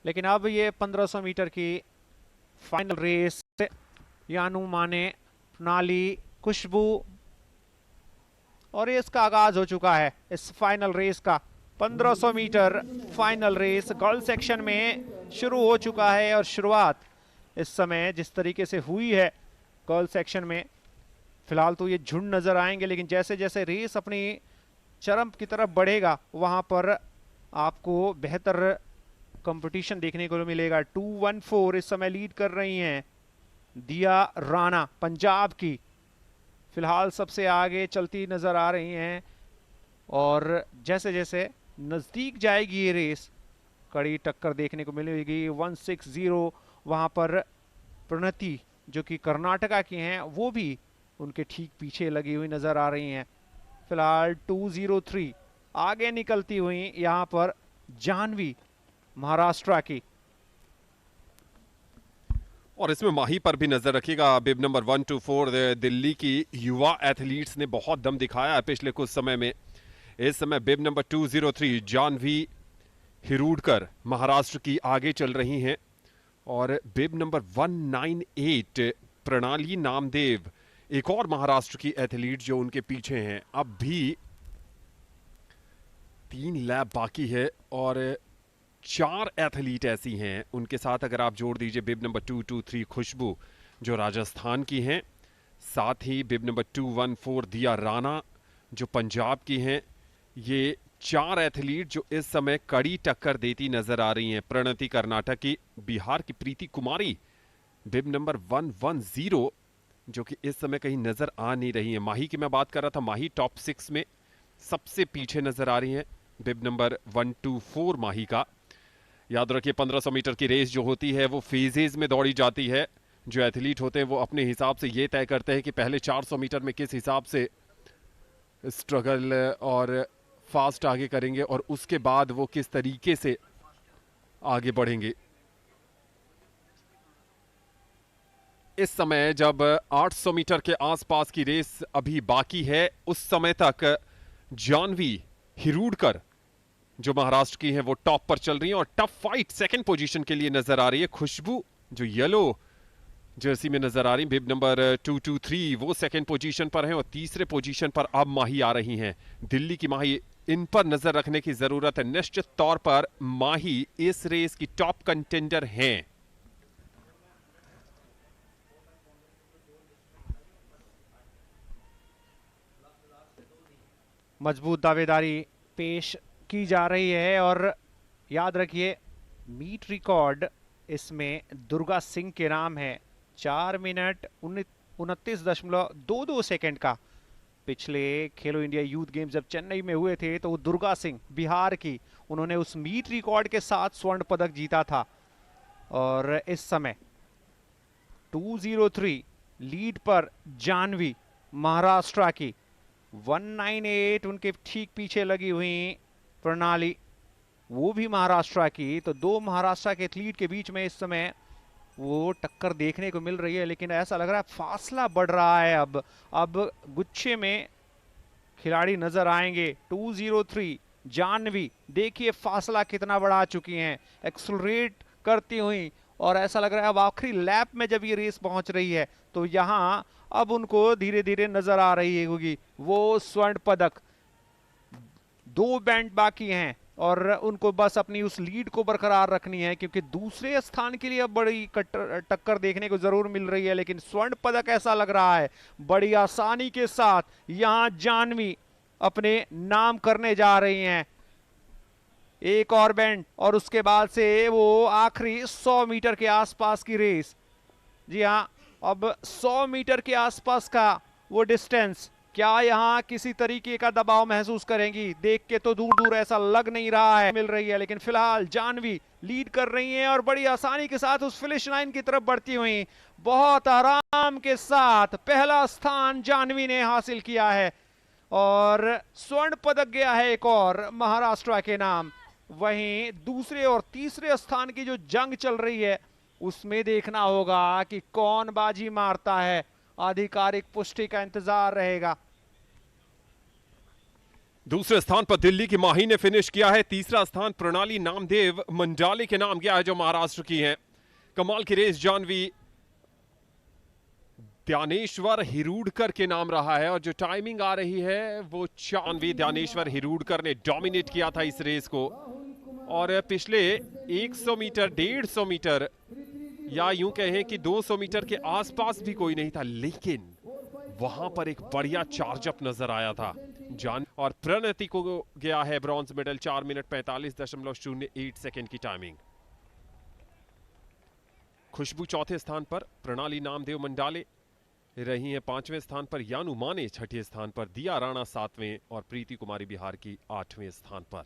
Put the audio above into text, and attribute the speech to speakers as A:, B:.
A: लेकिन अब ये 1500 मीटर की फाइनल रेस, यानू माने, प्रणाली, खुशबू, और ये इसका आगाज हो चुका है इस फाइनल रेस का। 1500 meter final race girl section में शुरू हो चुका है और शुरुआत इस समय जिस तरीके से हुई है गर्ल सेक्शन में, फिलहाल तो ये झुंड नजर आएंगे, लेकिन जैसे जैसे रेस अपनी चरम की तरफ बढ़ेगा वहां पर आपको बेहतर कंपटीशन देखने को मिलेगा। 214 इस समय लीड कर रही हैं दिया राणा पंजाब की, फिलहाल सबसे आगे चलती नजर आ रही हैं। और जैसे जैसे नजदीक जाएगी ये रेस, कड़ी टक्कर देखने को मिलेगी। 160 वहां पर प्रणति जो कि कर्नाटका की हैं, वो भी उनके ठीक पीछे लगी हुई नजर आ रही हैं। फिलहाल 203 आगे निकलती हुई यहां पर जानवी महाराष्ट्र की।
B: और इसमें माही पर भी नजर रखिएगा। बिब नंबर 124 दिल्ली की युवा एथलीट्स ने बहुत दम दिखाया है पिछले कुछ समय में। इस समय बिब नंबर 203 जानवी हिरूडकर महाराष्ट्र की आगे चल रही हैं, और बिब नंबर 198 प्रणाली नामदेव एक और महाराष्ट्र की एथलीट जो उनके पीछे हैं। अब भी 3 लैप बाकी है और 4 एथलीट ऐसी हैं उनके साथ, अगर आप जोड़ दीजिए बिब नंबर 223 खुशबू जो राजस्थान की हैं, साथ ही बिब नंबर 214 दिया राणा जो पंजाब की हैं। ये 4 एथलीट जो इस समय कड़ी टक्कर देती नजर आ रही हैं। प्रणति कर्नाटक की, बिहार की प्रीति कुमारी बिब नंबर 110 जो कि इस समय कहीं नजर आ नहीं रही है। माही की मैं बात कर रहा था, माही टॉप 6 में सबसे पीछे नजर आ रही है बिब नंबर 124 माही का। याद रखिए 1500 मीटर की रेस जो होती है वो फेजेज में दौड़ी जाती है। जो एथलीट होते हैं वो अपने हिसाब से ये तय करते हैं कि पहले 400 मीटर में किस हिसाब से स्ट्रगल और फास्ट आगे करेंगे और उसके बाद वो किस तरीके से आगे बढ़ेंगे। इस समय जब 800 मीटर के आसपास की रेस अभी बाकी है, उस समय तक जानवी हिरूडकर जो महाराष्ट्र की हैं वो टॉप पर चल रही हैं और टफ फाइट सेकंड पोजीशन के लिए नजर आ रही है। खुशबू जो येलो जर्सी में नजर आ रही, बिब नंबर 223 वो सेकंड पोजीशन पर हैं और तीसरे पोजीशन पर अब माही आ रही हैं, दिल्ली की माही। इन पर नजर रखने की जरूरत है। निश्चित तौर पर माही इस रेस की टॉप कंटेंडर हैं।
A: मजबूत दावेदारी पेश की जा रही है और याद रखिए मीट रिकॉर्ड इसमें दुर्गा सिंह के नाम है। 4 मिनट 29.22 सेकेंड का। पिछले खेलो इंडिया यूथ गेम्स जब चेन्नई में हुए थे तो वो दुर्गा सिंह बिहार की, उन्होंने उस मीट रिकॉर्ड के साथ स्वर्ण पदक जीता था। और इस समय 203 लीड पर जानवी महाराष्ट्र की, 198 उनके ठीक पीछे लगी हुई प्रणाली, वो भी महाराष्ट्र की। तो दो महाराष्ट्र के एथलीट के बीच में इस समय वो टक्कर देखने को मिल रही है, लेकिन ऐसा लग रहा है फासला बढ़ रहा है। अब गुच्छे में खिलाड़ी नजर आएंगे। 203 जानवी, देखिए फासला कितना बढ़ा चुकी हैं, एक्सलरेट करती हुई। और ऐसा लग रहा है अब आखिरी लैप में जब ये रेस पहुंच रही है तो यहां अब उनको धीरे धीरे नजर आ रही होगी वो स्वर्ण पदक। 2 बैंड बाकी हैं और उनको बस अपनी उस लीड को बरकरार रखनी है, क्योंकि दूसरे स्थान के लिए अब बड़ी टक्कर देखने को जरूर मिल रही है। लेकिन स्वर्ण पदक ऐसा लग रहा है बड़ी आसानी के साथ यहां जानवी अपने नाम करने जा रही हैं। एक और बैंड और उसके बाद से वो आखिरी 100 मीटर के आसपास की रेस। जी हाँ, अब 100 मीटर के आसपास का वो डिस्टेंस, क्या यहाँ किसी तरीके का दबाव महसूस करेंगी? देख के तो दूर दूर ऐसा लग नहीं रहा है मिल रही है, लेकिन फिलहाल जानवी लीड कर रही हैं और बड़ी आसानी के साथ उस फिनिश लाइन की तरफ बढ़ती हुई बहुत आराम के साथ पहला स्थान जानवी ने हासिल किया है और स्वर्ण पदक गया है एक और महाराष्ट्र के नाम। वहीं दूसरे और तीसरे स्थान की जो जंग चल रही है उसमें देखना होगा कि कौन बाजी मारता है। आधिकारिक पुष्टि का इंतजार रहेगा।
B: दूसरे स्थान पर दिल्ली की माही ने फिनिश किया है। तीसरा स्थान प्रणाली नामदेव मंडाले के नाम गया है जो महाराष्ट्र की हैं। कमाल की रेस जानवी ध्यानेश्वर हिरूडकर के नाम रहा है और जो टाइमिंग आ रही है वो जानवी ध्यानेश्वर हिरूडकर ने डोमिनेट किया था इस रेस को। और पिछले 100 मीटर 150 मीटर या यूं कहें कि 200 मीटर के आसपास भी कोई नहीं था, लेकिन वहां पर एक बढ़िया चार्जअप नजर आया था जान। और प्रणति को गया है ब्रॉन्ज मेडल 4 मिनट 45.08 सेकेंड की टाइमिंग। खुशबू चौथे स्थान पर, प्रणाली नामदेव मंडाले रही हैं 5वें स्थान पर, यानु माने 6ठे स्थान पर, दिया राणा 7वें और प्रीति कुमारी बिहार की 8वें स्थान पर।